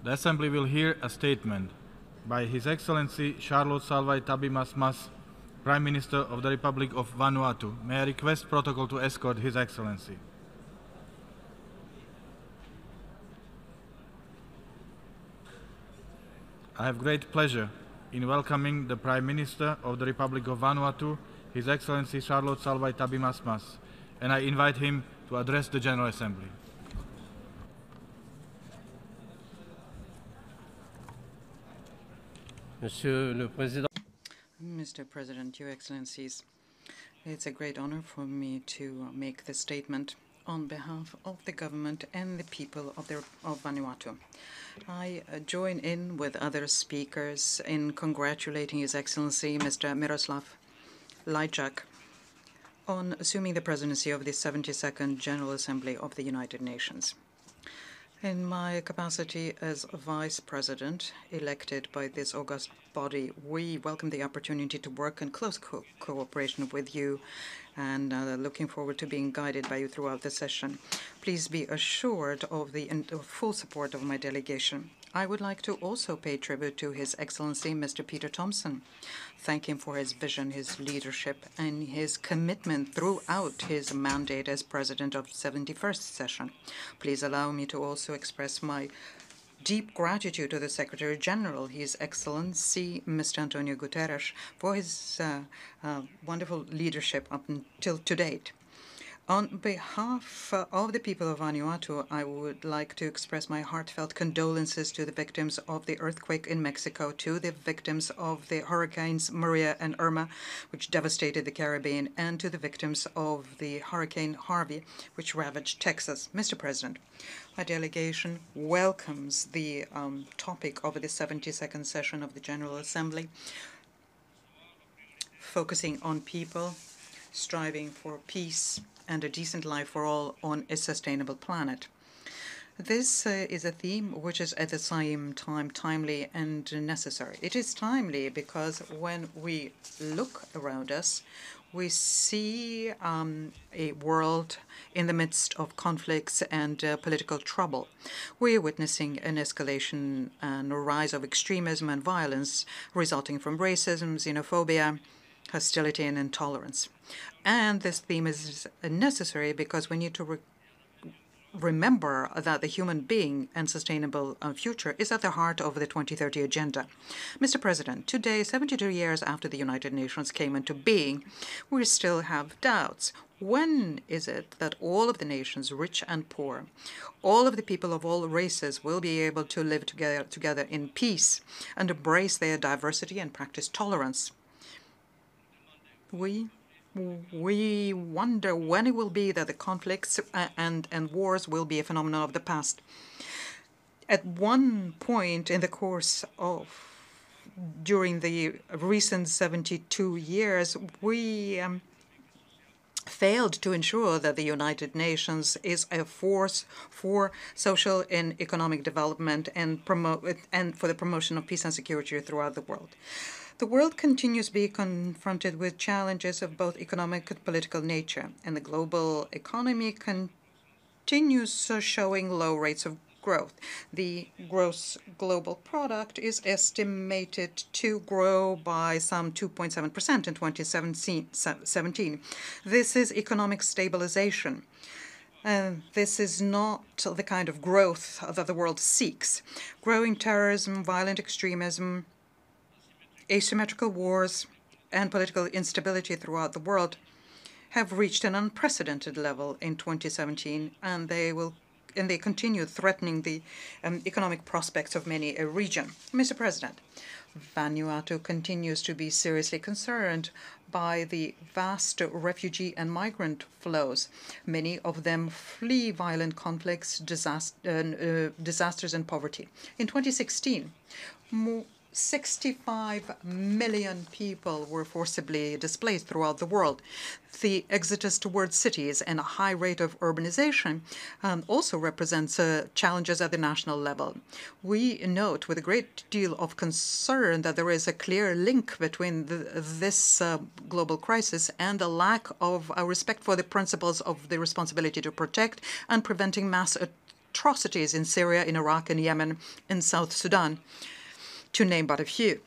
The Assembly will hear a statement by His Excellency CHARLOT SALWAI TABIMASMAS, Prime Minister of the Republic of Vanuatu. May I request protocol to escort His Excellency. I have great pleasure in welcoming the Prime Minister of the Republic of Vanuatu, His Excellency CHARLOT SALWAI TABIMASMAS, and I invite him to address the General Assembly. Monsieur le Président. Mr. President, Your Excellencies, it's a great honor for me to make this statement on behalf of the government and the people of Vanuatu. I join in with other speakers in congratulating His Excellency Mr. Miroslav Lajčák on assuming the presidency of the 72nd General Assembly of the United Nations. In my capacity as Vice President, elected by this august body, we welcome the opportunity to work in close cooperation with you and looking forward to being guided by you throughout the session. Please be assured of the full support of my delegation. I would like to also pay tribute to His Excellency Mr. Peter Thomson. Thank him for his vision, his leadership, and his commitment throughout his mandate as President of the 71st session. Please allow me to also express my deep gratitude to the Secretary General, His Excellency Mr. Antonio Guterres, for his wonderful leadership up until to date. On behalf of the people of Vanuatu, I would like to express my heartfelt condolences to the victims of the earthquake in Mexico, to the victims of the hurricanes Maria and Irma, which devastated the Caribbean, and to the victims of the Hurricane Harvey, which ravaged Texas. Mr. President, my delegation welcomes the topic of the 72nd session of the General Assembly, focusing on people striving for peace and a decent life for all on a sustainable planet. This is a theme which is at the same time timely and necessary. It is timely because when we look around us, we see a world in the midst of conflicts and political trouble. We are witnessing an escalation and a rise of extremism and violence resulting from racism, xenophobia, hostility, and intolerance. And this theme is necessary because we need to remember that the human being and sustainable future is at the heart of the 2030 agenda. Mr. President, today, 72 years after the United Nations came into being, we still have doubts. When is it that all of the nations, rich and poor, all of the people of all races will be able to live together in peace and embrace their diversity and practice tolerance? We wonder when it will be that the conflicts and wars will be a phenomenon of the past. At one point in the course of during the recent 72 years, we failed to ensure that the United Nations is a force for social and economic development and for the promotion of peace and security throughout the world. The world continues to be confronted with challenges of both economic and political nature, and the global economy continues showing low rates of growth. The gross global product is estimated to grow by some 2.7% in 2017. This is economic stabilization. This is not the kind of growth that the world seeks. Growing terrorism, violent extremism, asymmetrical wars, and political instability throughout the world have reached an unprecedented level in 2017, and they continue threatening the economic prospects of many a region. Mr. President, Vanuatu continues to be seriously concerned by the vast refugee and migrant flows. Many of them flee violent conflicts, disasters, and poverty. In 2016, 65 million people were forcibly displaced throughout the world. The exodus towards cities and a high rate of urbanization also represents challenges at the national level. We note with a great deal of concern that there is a clear link between this global crisis and the lack of respect for the principles of the responsibility to protect and preventing mass atrocities in Syria, in Iraq, in Yemen, in South Sudan, to name but a few.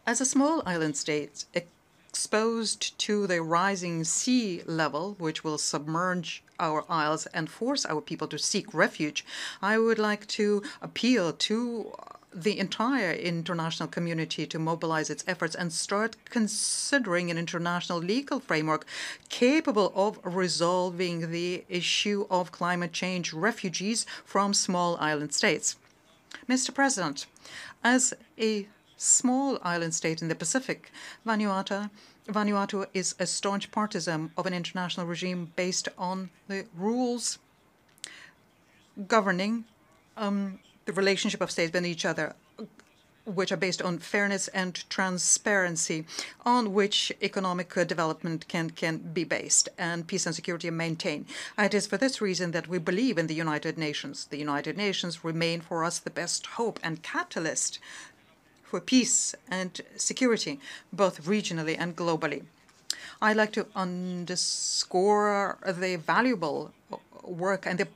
As a small island state exposed to the rising sea level, which will submerge our isles and force our people to seek refuge, I would like to appeal to the entire international community to mobilize its efforts and start considering an international legal framework capable of resolving the issue of climate change refugees from small island states. Mr. President, as a small island state in the Pacific, Vanuatu is a staunch partisan of an international regime based on the rules governing the relationship of states with each other, which are based on fairness and transparency, on which economic development can be based, and peace and security are maintained. It is for this reason that we believe in the United Nations. The United Nations remain for us the best hope and catalyst for peace and security, both regionally and globally. I'd like to underscore the valuable work and the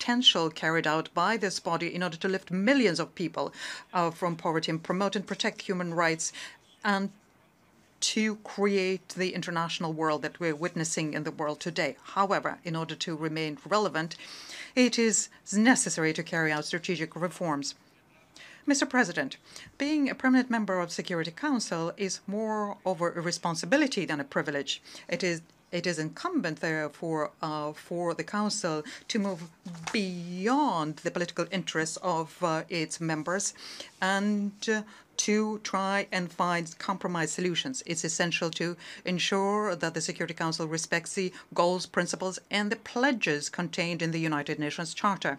potential carried out by this body in order to lift millions of people from poverty and promote and protect human rights and to create the international world that we're witnessing in the world today. However, in order to remain relevant, it is necessary to carry out strategic reforms. Mr. President, being a permanent member of the Security Council is more of a responsibility than a privilege. It is incumbent, therefore, for the Council to move beyond the political interests of its members and to try and find compromise solutions. It's essential to ensure that the Security Council respects the goals, principles, and the pledges contained in the United Nations Charter.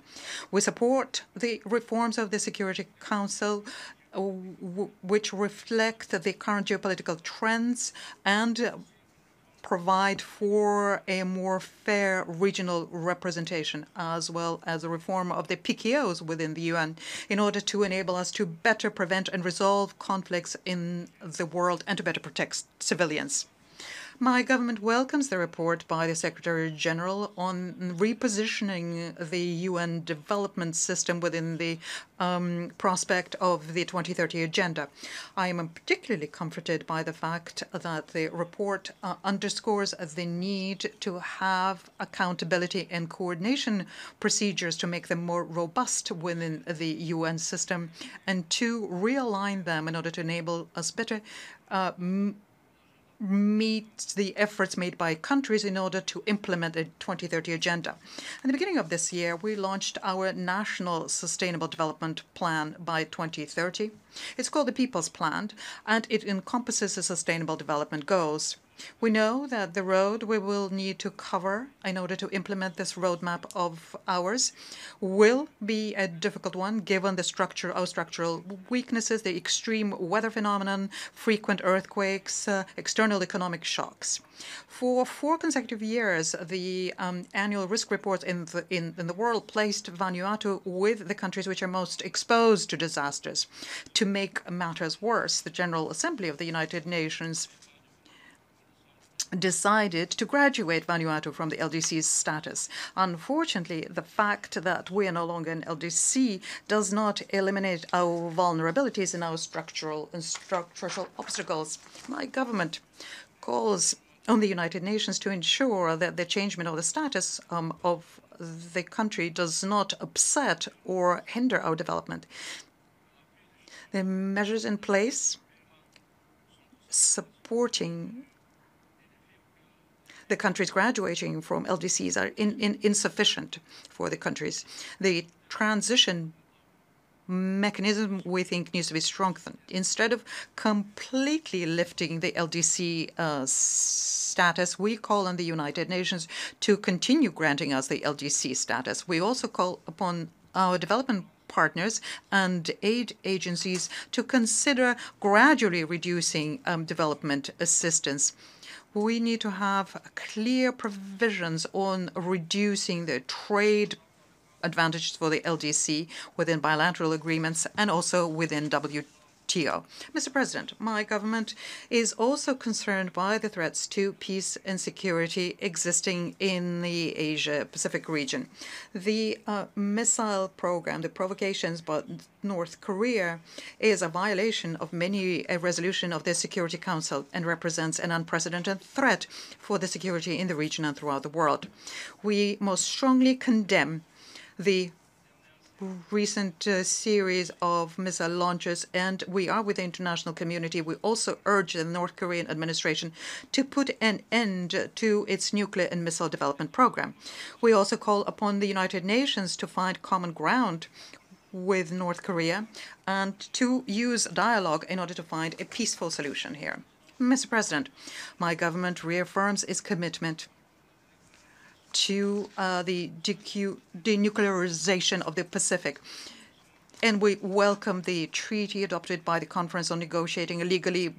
We support the reforms of the Security Council which reflect the current geopolitical trends and provide for a more fair regional representation, as well as a reform of the PKOs within the UN in order to enable us to better prevent and resolve conflicts in the world and to better protect civilians. My government welcomes the report by the Secretary General on repositioning the UN development system within the prospect of the 2030 Agenda. I am particularly comforted by the fact that the report underscores the need to have accountability and coordination procedures to make them more robust within the UN system and to realign them in order to enable us better meet the efforts made by countries in order to implement a 2030 agenda. At the beginning of this year, we launched our National Sustainable Development Plan by 2030. It's called the People's Plan, and it encompasses the sustainable development goals. We know that the road we will need to cover in order to implement this roadmap of ours will be a difficult one given the structural weaknesses, the extreme weather phenomenon, frequent earthquakes, external economic shocks. For 4 consecutive years, the annual risk reports in the world placed Vanuatu with the countries which are most exposed to disasters. To make matters worse, the General Assembly of the United Nations decided to graduate Vanuatu from the LDC's status. Unfortunately, the fact that we are no longer an LDC does not eliminate our vulnerabilities and our structural obstacles. My government calls on the United Nations to ensure that the changement of the status of the country does not upset or hinder our development. The measures in place supporting the countries graduating from LDCs are insufficient for the countries. The transition mechanism, we think, needs to be strengthened. Instead of completely lifting the LDC status, we call on the United Nations to continue granting us the LDC status. We also call upon our development partners and aid agencies to consider gradually reducing development assistance. We need to have clear provisions on reducing the trade advantages for the LDC within bilateral agreements and also within WTO. WTO. Mr. President, my government is also concerned by the threats to peace and security existing in the Asia-Pacific region. The missile program, the provocations by North Korea, is a violation of many resolutions of the Security Council and represents an unprecedented threat for the security in the region and throughout the world. We most strongly condemn the recent series of missile launches, and we are with the international community. We also urge the North Korean administration to put an end to its nuclear and missile development program. We also call upon the United Nations to find common ground with North Korea and to use dialogue in order to find a peaceful solution here. Mr. President, my government reaffirms its commitment to the denuclearization of the Pacific. And we welcome the treaty adopted by the Conference on Negotiating a Legally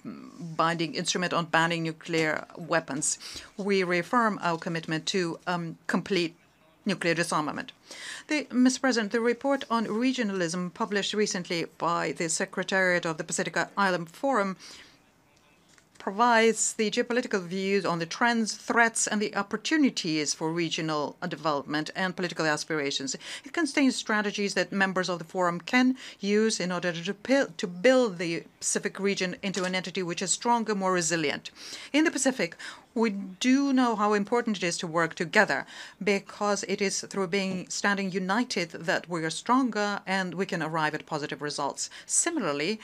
Binding Instrument on Banning Nuclear Weapons. We reaffirm our commitment to complete nuclear disarmament. Mr. President, the report on regionalism published recently by the Secretariat of the Pacific Island Forum provides the geopolitical views on the trends, threats, and the opportunities for regional development and political aspirations. It contains strategies that members of the forum can use in order to build the Pacific region into an entity which is stronger, more resilient. In the Pacific, we do know how important it is to work together, because it is through standing united that we are stronger and we can arrive at positive results. Similarly,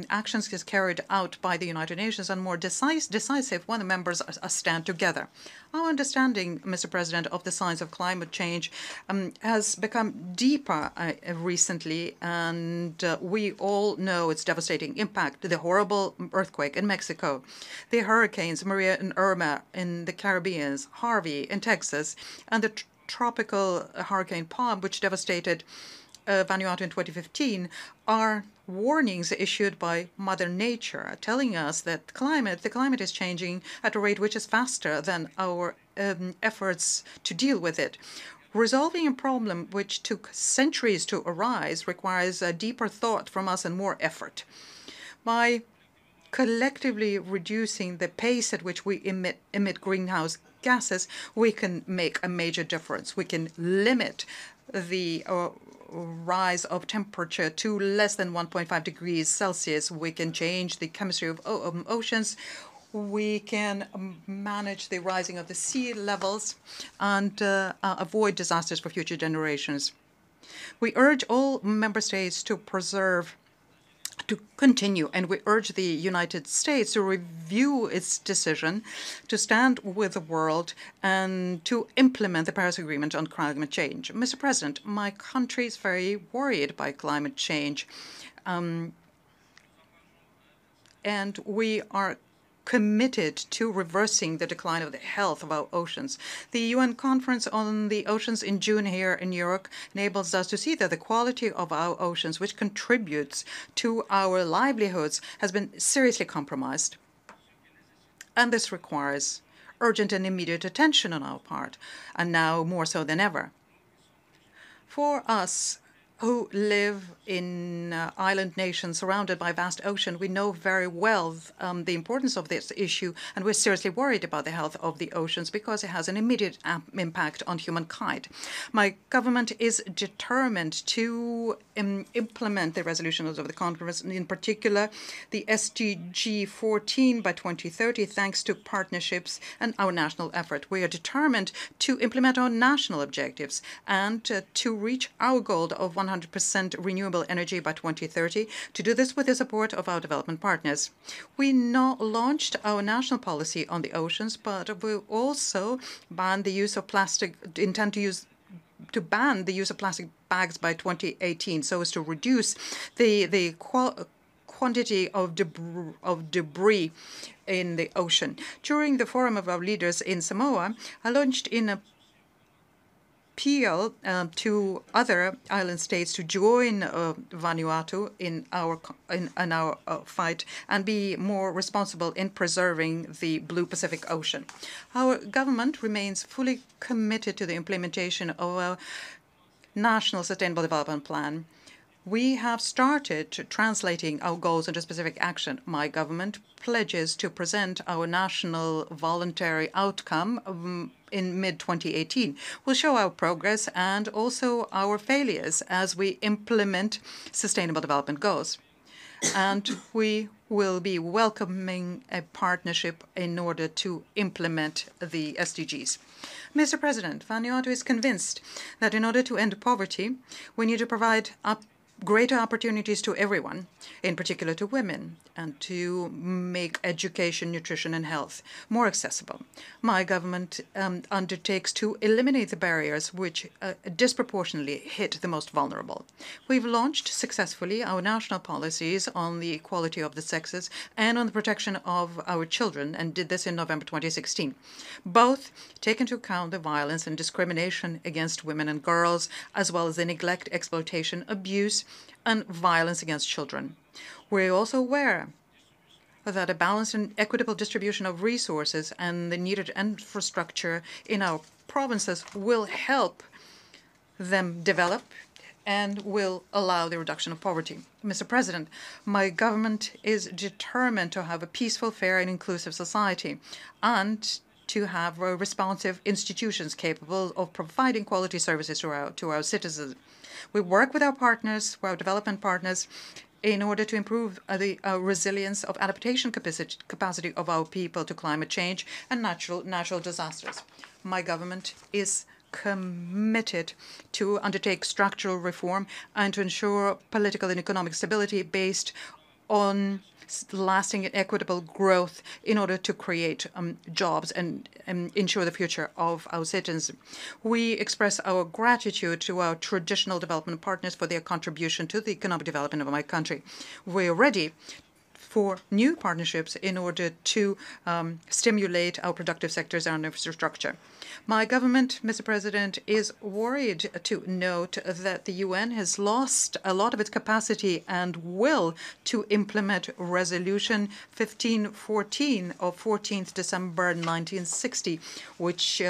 actions is carried out by the United Nations are more decisive when the members stand together. Our understanding, Mr. President, of the signs of climate change has become deeper recently, and we all know its devastating impact. The horrible earthquake in Mexico, the hurricanes Maria and Irma in the Caribbean, Harvey in Texas, and the tropical hurricane Palm, which devastated Vanuatu in 2015, are warnings issued by Mother Nature, telling us that the climate is changing at a rate which is faster than our efforts to deal with it. Resolving a problem which took centuries to arise requires a deeper thought from us and more effort. By collectively reducing the pace at which we emit greenhouse gases, we can make a major difference. We can limit the rise of temperature to less than 1.5 degrees Celsius. We can change the chemistry of oceans. We can manage the rising of the sea levels and avoid disasters for future generations. We urge all member states to continue, and we urge the United States to review its decision to stand with the world and to implement the Paris Agreement on climate change. Mr. President, my country is very worried by climate change, and we are committed to reversing the decline of the health of our oceans. The UN Conference on the Oceans in June here in New York enables us to see that the quality of our oceans, which contributes to our livelihoods, has been seriously compromised. And this requires urgent and immediate attention on our part, and now more so than ever. For us who live in island nations surrounded by vast ocean, we know very well the importance of this issue, and we're seriously worried about the health of the oceans because it has an immediate impact on humankind. My government is determined to implement the resolutions of the conference, in particular the SDG 14 by 2030, thanks to partnerships and our national effort. We are determined to implement our national objectives and to reach our goal of 100% renewable energy by 2030, to do this with the support of our development partners. We now launched our national policy on the oceans, but we also ban the use of plastic, intend to ban the use of plastic bags by 2018 so as to reduce the quantity of debris in the ocean. During the forum of our leaders in Samoa, I launched in a appeal to other island states to join Vanuatu in our fight and be more responsible in preserving the Blue Pacific Ocean. Our government remains fully committed to the implementation of our National Sustainable Development Plan. We have started translating our goals into specific action. My government pledges to present our national voluntary outcome in mid-2018. We'll show our progress and also our failures as we implement sustainable development goals. And we will be welcoming a partnership in order to implement the SDGs. Mr. President, Vanuatu is convinced that in order to end poverty, we need to provide greater opportunities to everyone, in particular to women, and to make education, nutrition, and health more accessible. My government undertakes to eliminate the barriers which disproportionately hit the most vulnerable. We've launched successfully our national policies on the equality of the sexes and on the protection of our children, and did this in November 2016. Both take into account the violence and discrimination against women and girls, as well as the neglect, exploitation, abuse, and violence against children. We're also aware that a balanced and equitable distribution of resources and the needed infrastructure in our provinces will help them develop and will allow the reduction of poverty. Mr. President, my government is determined to have a peaceful, fair, and inclusive society and to have responsive institutions capable of providing quality services to our citizens. We work with our partners, our development partners, in order to improve the resilience of adaptation capacity of our people to climate change and natural disasters. My government is committed to undertake structural reform and to ensure political and economic stability based on lasting and equitable growth in order to create jobs and ensure the future of our citizens. We express our gratitude to our traditional development partners for their contribution to the economic development of my country. We are ready for new partnerships in order to stimulate our productive sectors and infrastructure. My government, Mr. President, is worried to note that the UN has lost a lot of its capacity and will to implement Resolution 1514 of 14th December 1960, which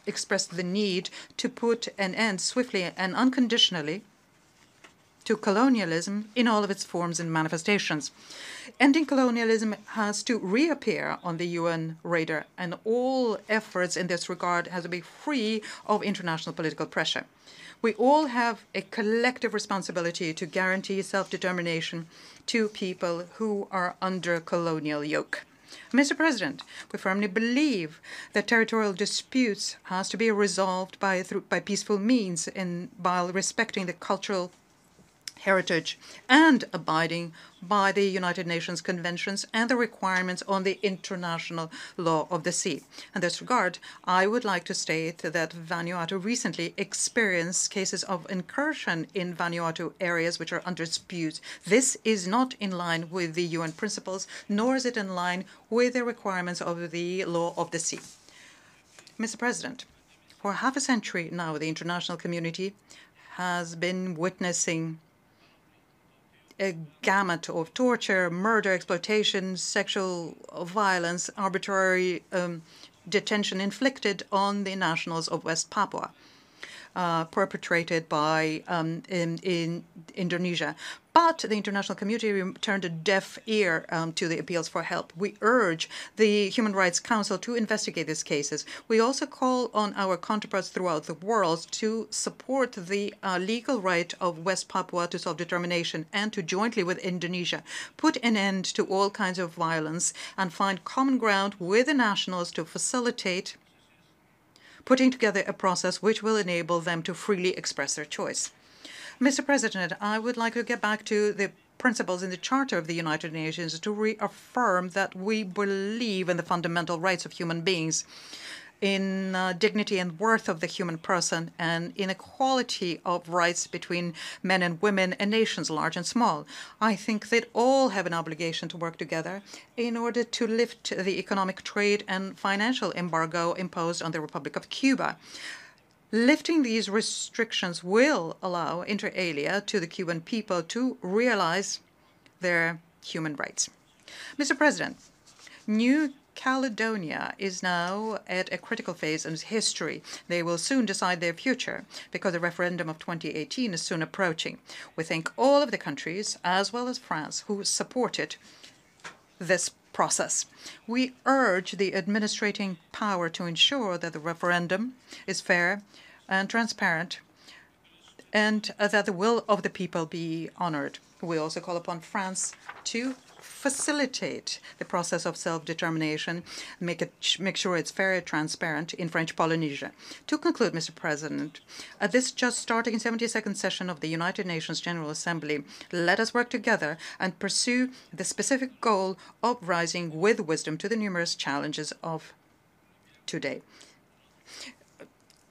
expressed the need to put an end swiftly and unconditionally to colonialism in all of its forms and manifestations. Ending colonialism has to reappear on the UN radar, and all efforts in this regard have to be free of international political pressure. We all have a collective responsibility to guarantee self-determination to people who are under colonial yoke. Mr. President, we firmly believe that territorial disputes has to be resolved by peaceful means and while respecting the cultural heritage and abiding by the United Nations conventions and the requirements on the international law of the sea. In this regard, I would like to state that Vanuatu recently experienced cases of incursion in Vanuatu areas which are under dispute. This is not in line with the UN principles, nor is it in line with the requirements of the law of the sea. Mr. President, for half a century now, the international community has been witnessing a gamut of torture, murder, exploitation, sexual violence, arbitrary detention inflicted on the nationals of West Papua, perpetrated by in Indonesia. But the international community turned a deaf ear to the appeals for help. We urge the Human Rights Council to investigate these cases. We also call on our counterparts throughout the world to support the legal right of West Papua to self-determination and to jointly with Indonesia put an end to all kinds of violence and find common ground with the nationals to facilitate putting together a process which will enable them to freely express their choice. Mr. President, I would like to get back to the principles in the Charter of the United Nations to reaffirm that we believe in the fundamental rights of human beings, in dignity and worth of the human person, and in equality of rights between men and women and nations large and small. I think that all have an obligation to work together in order to lift the economic, trade, and financial embargo imposed on the Republic of Cuba. Lifting these restrictions will allow, inter alia, to the Cuban people to realize their human rights. Mr. President, new Caledonia is now at a critical phase in its history. They will soon decide their future because the referendum of 2018 is soon approaching. We thank all of the countries, as well as France, who supported this process. We urge the administrating power to ensure that the referendum is fair and transparent and that the will of the people be honored. We also call upon France to facilitate the process of self-determination, make sure it's fair and transparent in French Polynesia. To conclude, Mr. President, at this just starting 72nd session of the United Nations General Assembly, let us work together and pursue the specific goal of rising with wisdom to the numerous challenges of today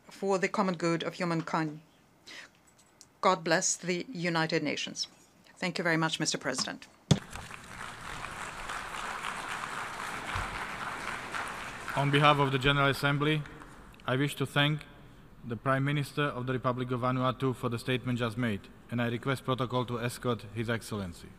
for the common good of humankind. God bless the United Nations. Thank you very much, Mr. President. On behalf of the General Assembly, I wish to thank the Prime Minister of the Republic of Vanuatu for the statement just made, and I request protocol to escort His Excellency.